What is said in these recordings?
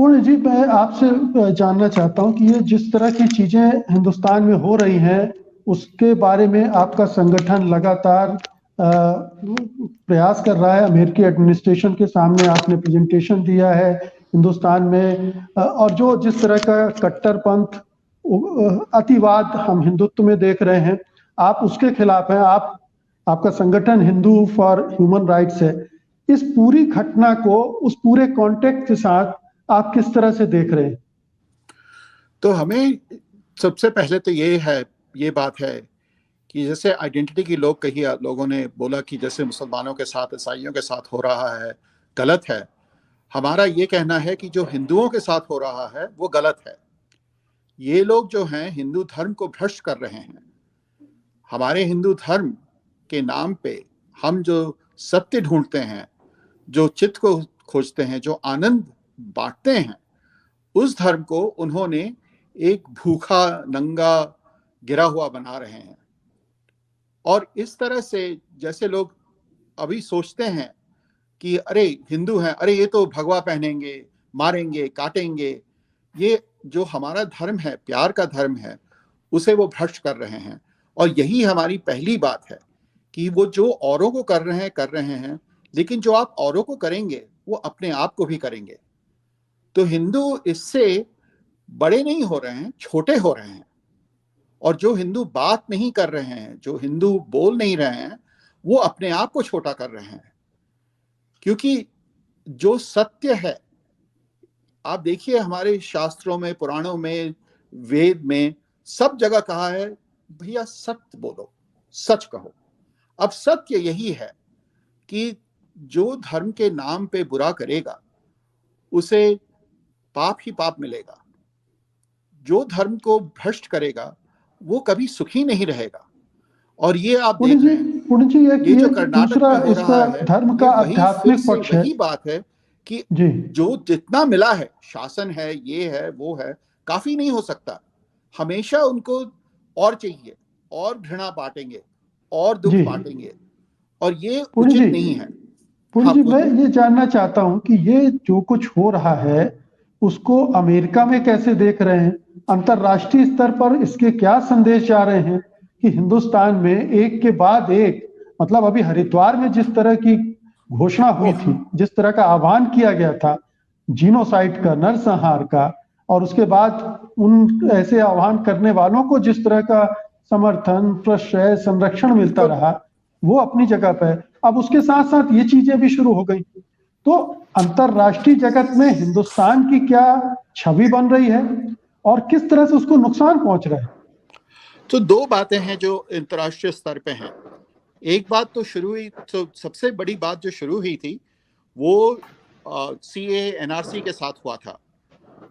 पूर्ण जी, मैं आपसे जानना चाहता हूँ कि ये जिस तरह की चीजें हिंदुस्तान में हो रही हैं, उसके बारे में आपका संगठन लगातार प्रयास कर रहा है। अमेरिकी एडमिनिस्ट्रेशन के सामने आपने प्रेजेंटेशन दिया है हिंदुस्तान में, और जो जिस तरह का कट्टरपंथ, अतिवाद हम हिंदुत्व में देख रहे हैं, आप उसके खिलाफ हैं। आपका संगठन हिंदू फॉर ह्यूमन राइट्स है। इस पूरी घटना को उस पूरे कॉन्टेक्स्ट के साथ आप किस तरह से देख रहे हैं? तो हमें सबसे पहले तो ये बात है कि जैसे आइडेंटिटी की लोगों ने बोला कि जैसे मुसलमानों के साथ, ईसाइयों के साथ हो रहा है, गलत है। हमारा ये कहना है कि जो हिंदुओं के साथ हो रहा है वो गलत है। ये लोग जो हैं हिंदू धर्म को भ्रष्ट कर रहे हैं। हमारे हिंदू धर्म के नाम पे हम जो सत्य ढूंढते हैं, जो चित्त को खोजते हैं, जो आनंद बांटते हैं, उस धर्म को उन्होंने एक भूखा, नंगा, गिरा हुआ बना रहे हैं। और इस तरह से जैसे लोग अभी सोचते हैं कि अरे हिंदू हैं, अरे ये तो भगवा पहनेंगे, मारेंगे, काटेंगे, ये जो हमारा धर्म है, प्यार का धर्म है, उसे वो भ्रष्ट कर रहे हैं। और यही हमारी पहली बात है कि वो जो औरों को कर रहे हैं, लेकिन जो आप औरों को करेंगे वो अपने आप को भी करेंगे। तो हिंदू इससे बड़े नहीं हो रहे हैं, छोटे हो रहे हैं। और जो हिंदू बात नहीं कर रहे हैं, जो हिंदू बोल नहीं रहे हैं, वो अपने आप को छोटा कर रहे हैं। क्योंकि जो सत्य है, आप देखिए हमारे शास्त्रों में, पुराणों में, वेद में सब जगह कहा है भैया सत्य बोलो, सच कहो। अब सत्य यही है कि जो धर्म के नाम पे बुरा करेगा उसे पाप ही पाप मिलेगा। जो धर्म को भ्रष्ट करेगा वो कभी सुखी नहीं रहेगा। और ये आप देख रहे हैं, पुण्य जी, ये जो कर्नाटक दूसरा में हो इसका रहा है, धर्म ये का वही फिर आध्यात्मिक से पक्ष है वही बात है कि जी। जो जितना मिला है, शासन है, ये है, वो है, काफी नहीं हो सकता। हमेशा उनको और चाहिए, और घृणा बांटेंगे, और दुख जी बांटेंगे, और ये पुण्य उचित जी, नहीं है। पुण्य हाँ, जी, मैं बोलिए। ये जानना चाहता हूं कि ये जो कुछ हो रहा है उसको अमेरिका में कैसे देख रहे हैं? अंतर्राष्ट्रीय स्तर पर इसके क्या संदेश जा रहे हैं कि हिंदुस्तान में एक के बाद एक, मतलब अभी हरिद्वार में जिस तरह की घोषणा हुई ओह, थी, जिस तरह का आह्वान किया गया था जीनोसाइड का, नरसंहार का, और उसके बाद उन ऐसे आह्वान करने वालों को जिस तरह का समर्थन, प्रश्रय, संरक्षण मिलता बिल्कुल। रहा, वो अपनी जगह पर। अब उसके साथ साथ ये चीजें भी शुरू हो गई। तो अंतरराष्ट्रीय जगत में हिंदुस्तान की क्या छवि बन रही है और किस तरह से उसको नुकसान पहुंच रहा है? तो दो बातें हैं जो अंतर्राष्ट्रीय स्तर पे हैं। एक बात तो सबसे बड़ी बात जो शुरू हुई थी वो सीए एनआरसी के साथ हुआ था।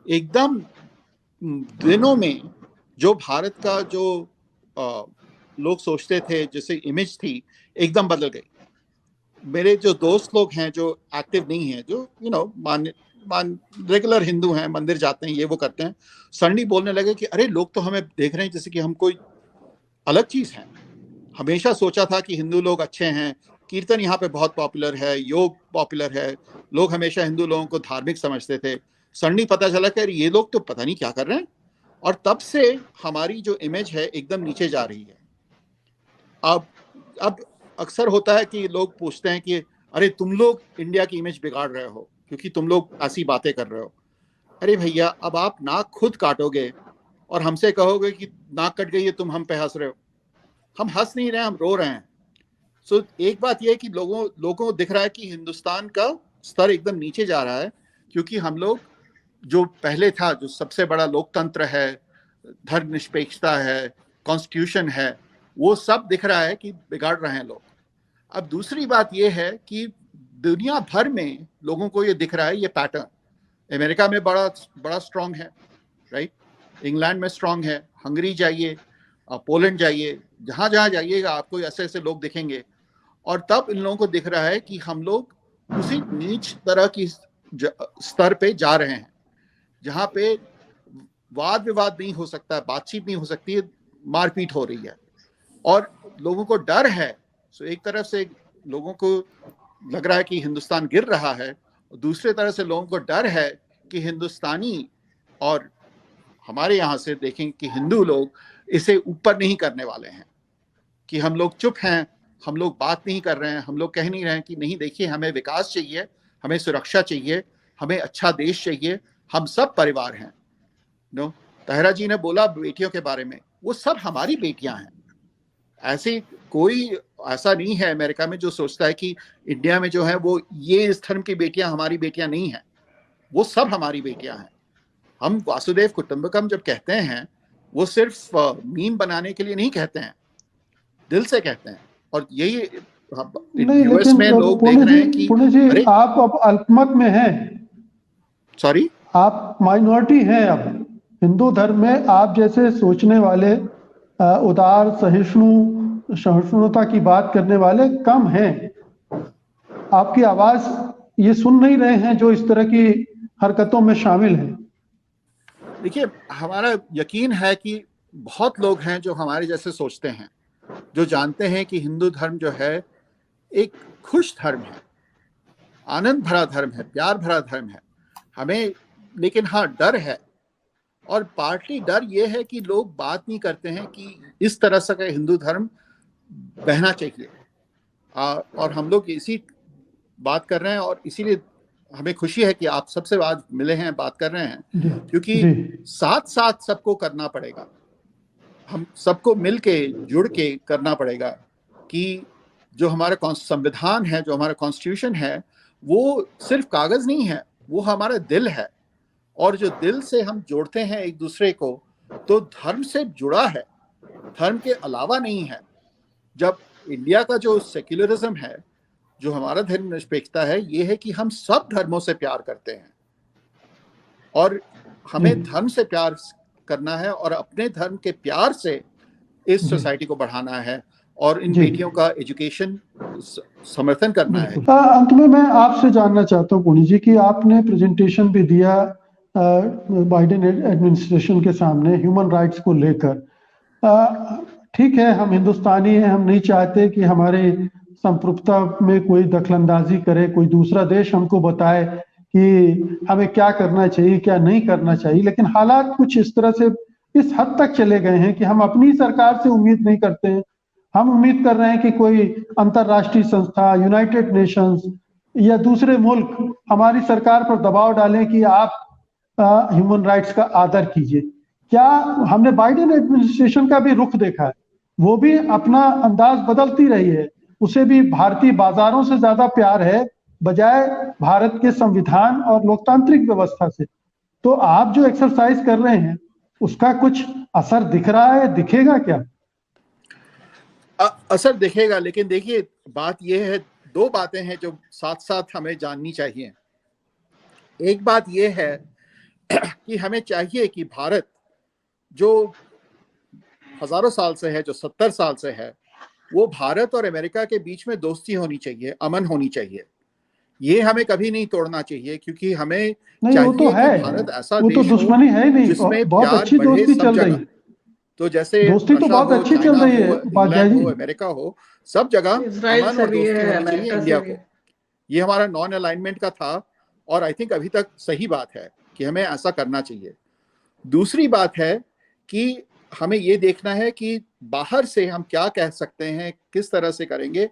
एकदम दिनों में जो भारत का जो लोग सोचते थे, जैसे इमेज थी, एकदम बदल गई। मेरे जो दोस्त लोग हैं जो एक्टिव नहीं हैं, जो मान रेगुलर हिंदू हैं, मंदिर जाते हैं, ये वो करते हैं, सडनली बोलने लगे कि अरे लोग तो हमें देख रहे हैं जैसे कि हम कोई अलग चीज है। हमेशा सोचा था कि हिंदू लोग अच्छे हैं, कीर्तन यहाँ पे बहुत पॉपुलर है, योग पॉपुलर है, लोग हमेशा हिंदू लोगों को धार्मिक समझते थे। सडनली पता चला कि ये लोग तो पता नहीं क्या कर रहे हैं। और तब से हमारी जो इमेज है एकदम नीचे जा रही है। अब अक्सर होता है कि लोग पूछते हैं कि अरे तुम लोग इंडिया की इमेज बिगाड़ रहे हो क्योंकि तुम लोग ऐसी बातें कर रहे हो। अरे भैया, अब आप नाक खुद काटोगे और हमसे कहोगे कि नाक कट गई है, तुम हम पे हंस रहे हो। हम हंस नहीं रहे हैं, हम रो रहे हैं। सो एक बात यह है कि लोगों को दिख रहा है कि हिंदुस्तान का स्तर एकदम नीचे जा रहा है, क्योंकि हम लोग जो पहले था, जो सबसे बड़ा लोकतंत्र है, धर्मनिरपेक्षता है, कॉन्स्टिट्यूशन है, वो सब दिख रहा है कि बिगाड़ रहे हैं लोग। अब दूसरी बात यह है कि दुनिया भर में लोगों को ये दिख रहा है, ये पैटर्न अमेरिका में बड़ा बड़ा स्ट्रांग है, राइट? इंग्लैंड में स्ट्रांग है, हंगरी जाइए, पोलैंड जाइए, जहां जहां जाइएगा आपको ऐसे ऐसे लोग दिखेंगे। और तब इन लोगों को दिख रहा है कि हम लोग उसी नीच तरह की स्तर पे जा रहे हैं, जहां पे वाद विवाद नहीं हो सकता, बातचीत नहीं हो सकती है, मारपीट हो रही है और लोगों को डर है। सो एक तरफ से लोगों को लग रहा है कि हिंदुस्तान गिर रहा है, और दूसरे तरह से लोगों को डर है कि हिंदुस्तानी और हमारे यहाँ से देखें कि हिंदू लोग इसे ऊपर नहीं करने वाले हैं, कि हम लोग चुप हैं, हम लोग बात नहीं कर रहे हैं, हम लोग कह नहीं रहे हैं कि नहीं देखिए हमें विकास चाहिए, हमें सुरक्षा चाहिए, हमें अच्छा देश चाहिए, हम सब परिवार हैं। नो, ताहिरा जी ने बोला बेटियों के बारे में, वो सब हमारी बेटियां हैं। ऐसे कोई ऐसा नहीं है अमेरिका में जो सोचता है कि इंडिया में जो है वो ये इस धर्म की बेटियां हमारी बेटियां नहीं हैं। वो सब हमारी बेटियां हैं। हम वासुदेव कुटुंबकम जब कहते हैं वो सिर्फ मीम बनाने के लिए नहीं कहते हैं, दिल से कहते हैं। और यही नहीं, यूएस लेकिन में लोग देख रहे हैं कि पुणे जी अरे आप अब अल्पमत में हैं, सॉरी, आप माइनॉरिटी हैं। अब हिंदू धर्म में आप जैसे सोचने वाले, उदार सहिष्णुता की बात करने वाले कम हैं। आपकी आवाज ये सुन नहीं रहे हैं जो इस तरह की हरकतों में शामिल हैं। देखिए हमारा यकीन है कि बहुत लोग हैं जो हमारे जैसे सोचते हैं, जो जानते हैं कि हिंदू धर्म जो है एक खुश धर्म है, आनंद भरा धर्म है, प्यार भरा धर्म है हमें। लेकिन हाँ, डर है, और पार्टली डर ये है कि लोग बात नहीं करते हैं कि इस तरह से हिंदू धर्म बहना चाहिए। और हम लोग इसी बात कर रहे हैं, और इसीलिए हमें खुशी है कि आप सबसे आज मिले हैं, बात कर रहे हैं, क्योंकि साथ साथ सबको करना पड़ेगा, हम सबको मिल के जुड़ के करना पड़ेगा कि जो हमारा संविधान है, जो हमारा कॉन्स्टिट्यूशन है, वो सिर्फ कागज नहीं है, वो हमारा दिल है। और जो दिल से हम जोड़ते हैं एक दूसरे को, तो धर्म से जुड़ा है, धर्म के अलावा नहीं है। जब इंडिया का जो सेक्युलरिज्म है, जो हमारा धर्मनिरपेक्षता है, ये है कि हम सब धर्मों से प्यार करते हैं, और हमें धर्म से प्यार करना है, और अपने धर्म के प्यार से इस सोसाइटी को बढ़ाना है, और इन बेटियों का एजुकेशन समर्थन करना है। अंत में मैं आपसे जानना चाहता हूँ पुनी जी कि आपने प्रेजेंटेशन भी दिया बाइडेन एडमिनिस्ट्रेशन के सामने ह्यूमन राइट्स को लेकर। ठीक है, हम हिंदुस्तानी हैं, हम नहीं चाहते कि हमारे संप्रभुता में कोई दखलंदाजी करे, कोई दूसरा देश हमको बताए कि हमें क्या करना चाहिए, क्या नहीं करना चाहिए। लेकिन हालात कुछ इस तरह से इस हद तक चले गए हैं कि हम अपनी सरकार से उम्मीद नहीं करते हैं। हम उम्मीद कर रहे हैं कि कोई अंतर्राष्ट्रीय संस्था, यूनाइटेड नेशंस या दूसरे मुल्क हमारी सरकार पर दबाव डालें कि आप ह्यूमन राइट्स का आदर कीजिए। क्या हमने बाइडेन एडमिनिस्ट्रेशन का भी रुख देखा है, वो भी अपना अंदाज बदलती रही है, उसे भी भारतीय बाजारों से ज्यादा प्यार है बजाय भारत के संविधान और लोकतांत्रिक व्यवस्था से। तो आप जो एक्सरसाइज कर रहे हैं उसका कुछ असर दिख रहा है, दिखेगा क्या? असर दिखेगा, लेकिन देखिए बात यह है, दो बातें हैं जो साथ साथ हमें जाननी चाहिए। एक बात यह है कि हमें चाहिए कि भारत जो हजारों साल से है, जो 70 साल से है, वो भारत और अमेरिका के बीच में दोस्ती होनी चाहिए, अमन होनी चाहिए। ये हमें कभी नहीं तोड़ना चाहिए, क्योंकि हमें चाहिए वो तो है, कि भारत ऐसा वो तो देश दुश्मनी है ही नहीं, जिसमें बहुत प्यार अच्छी बढ़े दोस्ती सब चल रही जगह। है। तो जैसे दोस्ती तो बहुत अच्छी चल रही है इंग्लैंड हो, अमेरिका हो, सब जगह अमन और दोस्ती होनी चाहिए इंडिया को। ये हमारा नॉन अलाइनमेंट का था, और आई थिंक अभी तक सही बात है कि हमें ऐसा करना चाहिए। दूसरी बात है कि हमें ये देखना है कि बाहर से हम क्या कह सकते हैं, किस तरह से करेंगे,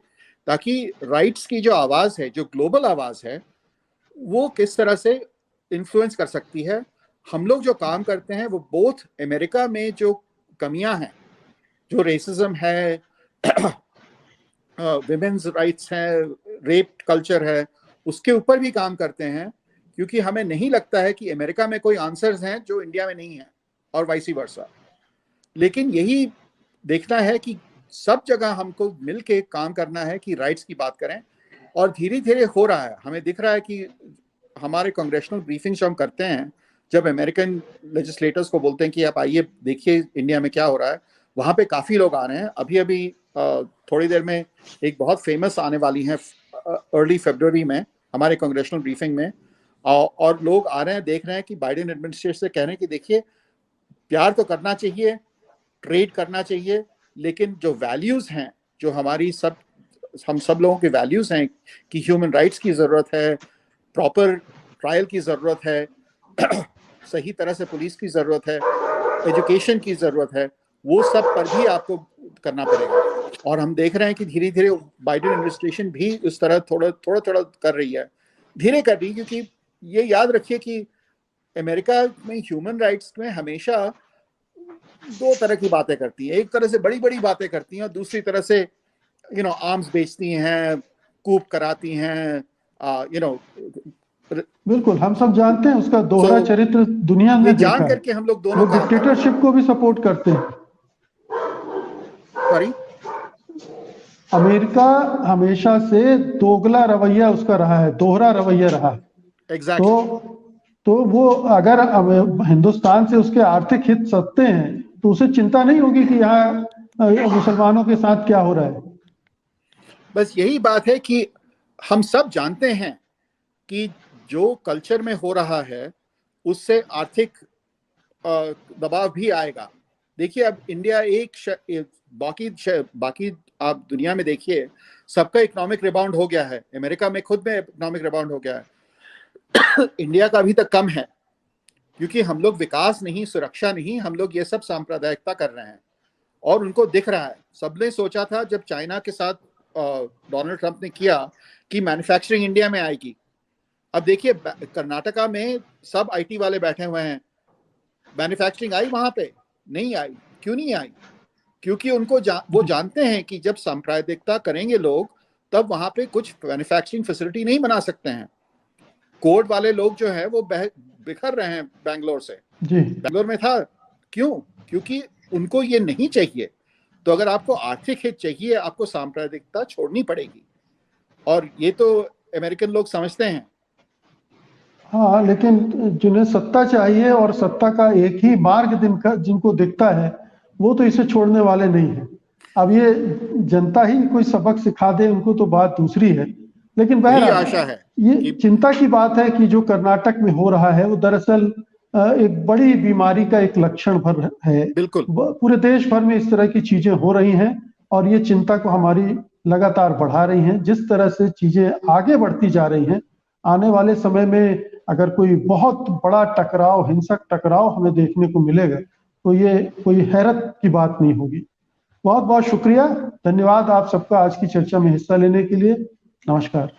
ताकि राइट्स की जो आवाज है, जो ग्लोबल आवाज है, वो किस तरह से इन्फ्लुएंस कर सकती है। हम लोग जो काम करते हैं वो बोथ अमेरिका में जो कमियां हैं, जो रेसिज्म है, विमेन्स राइट्स है, रेप कल्चर है, उसके ऊपर भी काम करते हैं, क्योंकि हमें नहीं लगता है कि अमेरिका में कोई आंसर्स हैं जो इंडिया में नहीं है, और वाइस वर्सा। लेकिन यही देखना है कि सब जगह हमको मिलके काम करना है कि राइट्स की बात करें, और धीरे धीरे हो रहा है। हमें दिख रहा है कि हमारे कांग्रेशनल ब्रीफिंग्स हम करते हैं, जब अमेरिकन लेजिस्लेटर्स को बोलते हैं कि आप आइए देखिए इंडिया में क्या हो रहा है, वहाँ पे काफ़ी लोग आ रहे हैं। अभी थोड़ी देर में एक बहुत फेमस आने वाली हैं अर्ली फरवरी में हमारे कांग्रेशनल ब्रीफिंग में, और लोग आ रहे हैं, देख रहे हैं कि बाइडेन एडमिनिस्ट्रेशन से कह रहे हैं कि देखिए प्यार तो करना चाहिए, ट्रेड करना चाहिए, लेकिन जो वैल्यूज़ हैं, जो हमारी हम सब लोगों के वैल्यूज़ हैं कि ह्यूमन राइट्स की ज़रूरत है, प्रॉपर ट्रायल की ज़रूरत है, सही तरह से पुलिस की जरूरत है, एजुकेशन की जरूरत है, वो सब पर भी आपको करना पड़ेगा। और हम देख रहे हैं कि धीरे धीरे बाइडेन एडमिनिस्ट्रेशन भी उस तरह थोड़ा थोड़ा कर रही है, धीरे कर रही, क्योंकि ये याद रखिए कि अमेरिका में ह्यूमन राइट्स में हमेशा दो तरह की बातें करती हैं। एक तरह से बड़ी बड़ी बातें करती हैं और दूसरी तरह से आर्म्स बेचती हैं, कूप कराती हैं, बिल्कुल, हम सब जानते हैं उसका दोहरा चरित्र दुनिया ये ने जान देखा है। करके हम लोग दोनों वो काम कर रहे हैं। डिक्टेटरशिप को भी सपोर्ट करते हैं। सॉरी, अमेरिका हमेशा से दोगला रवैया उसका रहा है, दोहरा रवैया रहा है। एग्जैक्टली। तो वो अगर हिंदुस्तान से उसके आर्थिक हित सत्ते हैं तो उसे चिंता नहीं होगी कि यहाँ मुसलमानों के साथ क्या हो रहा है। बस यही बात है कि हम सब जानते हैं कि जो कल्चर में हो रहा है उससे आर्थिक दबाव भी आएगा। देखिए अब इंडिया बाकी आप दुनिया में देखिए, सबका इकोनॉमिक रिबाउंड हो गया है, अमेरिका में खुद में इकोनॉमिक रिबाउंड हो गया है। इंडिया का अभी तक कम है, क्योंकि हम लोग विकास नहीं, सुरक्षा नहीं, हम लोग ये सब सांप्रदायिकता कर रहे हैं और उनको दिख रहा है। सबने सोचा था जब चाइना के साथ डोनाल्ड ट्रंप ने किया कि मैन्युफैक्चरिंग इंडिया में आएगी। अब देखिए कर्नाटका में सब आईटी वाले बैठे हुए हैं, मैन्युफैक्चरिंग आई वहां पे? नहीं आई। क्यों नहीं आई? क्योंकि वो जानते हैं कि जब सांप्रदायिकता करेंगे लोग तब वहां पे कुछ मैन्युफैक्चरिंग फैसिलिटी नहीं बना सकते हैं। कोर्ट वाले लोग जो है वो बिखर रहे हैं बैंगलोर से। जी, बैंगलोर में था, क्यों? क्योंकि उनको ये नहीं चाहिए। तो अगर आपको आर्थिक हित चाहिए, आपको सांप्रदायिकता छोड़नी पड़ेगी, और ये तो अमेरिकन लोग समझते हैं। हाँ, लेकिन जिन्हें सत्ता चाहिए और सत्ता का एक ही मार्ग जिनको दिखता है वो तो इसे छोड़ने वाले नहीं है। अब ये जनता ही कोई सबक सिखा दे उनको तो बात दूसरी है, लेकिन यही बहरहाल आशा है ये कि चिंता की बात है कि जो कर्नाटक में हो रहा है वो दरअसल एक बड़ी बीमारी का एक लक्षण भर है। बिल्कुल पूरे देश भर में इस तरह की चीजें हो रही हैं और ये चिंता को हमारी लगातार बढ़ा रही हैं। जिस तरह से चीजें आगे बढ़ती जा रही हैं, आने वाले समय में अगर कोई बहुत बड़ा टकराव, हिंसक टकराव हमें देखने को मिलेगा तो ये कोई हैरत की बात नहीं होगी। बहुत बहुत शुक्रिया, धन्यवाद आप सबका आज की चर्चा में हिस्सा लेने के लिए। नमस्कार।